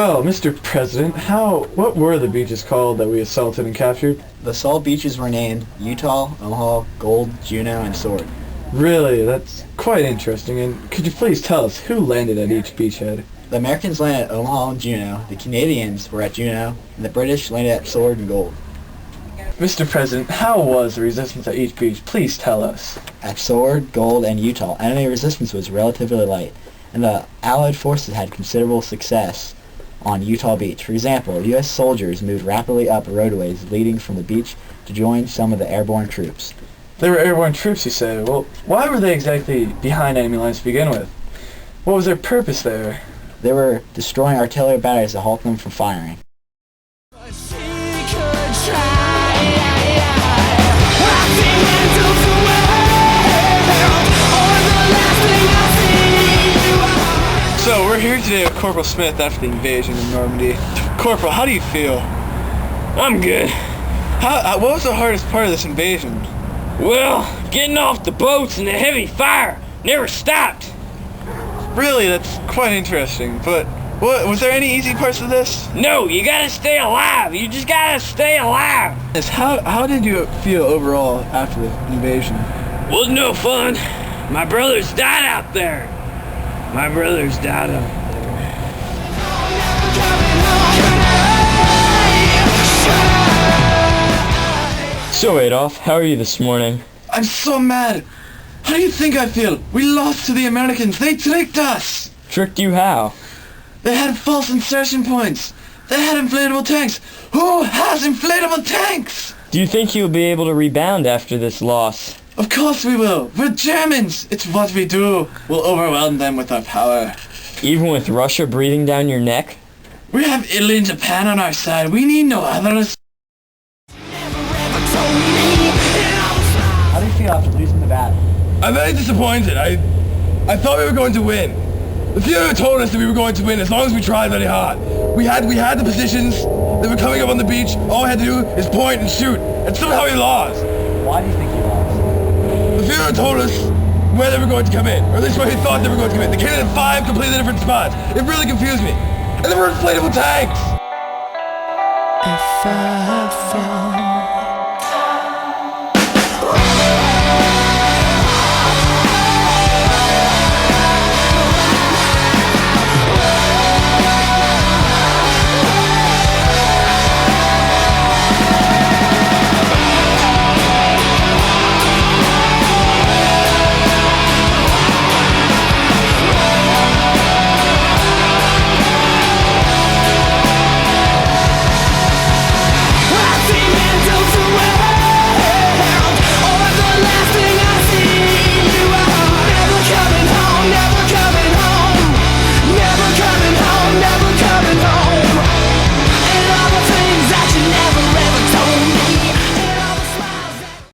Well, Mr. President, what were the beaches called that we assaulted and captured? The assault beaches were named Utah, Omaha, Gold, Juneau, and Sword. Really? That's quite interesting. And could you please tell us who landed at each beachhead? The Americans landed at Omaha and Juneau, the Canadians were at Juneau, and the British landed at Sword and Gold. Mr. President, how was the resistance at each beach? Please tell us. At Sword, Gold, and Utah, enemy resistance was relatively light, and the Allied forces had considerable success on Utah Beach. For example, U.S. soldiers moved rapidly up roadways leading from the beach to join some of the airborne troops. They were airborne troops, you say. Well, why were they exactly behind enemy lines to begin with? What was their purpose there? They were destroying artillery batteries to halt them from firing. So, we're here today with Corporal Smith after the invasion of Normandy. Corporal, how do you feel? I'm good. What was the hardest part of this invasion? Well, getting off the boats and the heavy fire never stopped. Really, that's quite interesting, but was there any easy parts of this? No, you gotta stay alive. You just gotta stay alive. How did you feel overall after the invasion? Was no fun. My brothers died out there. My brothers died out there. So Adolf, how are you this morning? I'm so mad. How do you think I feel? We lost to the Americans. They tricked us. Tricked you how? They had false insertion points. They had inflatable tanks. Who has inflatable tanks? Do you think you'll be able to rebound after this loss? Of course we will. We're Germans. It's what we do. We'll overwhelm them with our power. Even with Russia breathing down your neck? We have Italy and Japan on our side. We need no others. How do you feel after losing the battle? I'm very disappointed. I thought we were going to win. The Führer told us that we were going to win as long as we tried very hard. We had the positions. They were coming up on the beach. All we had to do is point and shoot. And somehow we lost. Why do you think you lost? The Führer told us where they were going to come in, or at least where he thought they were going to come in. They came in at 5 completely different spots. It really confused me. And there were inflatable tanks. If I fall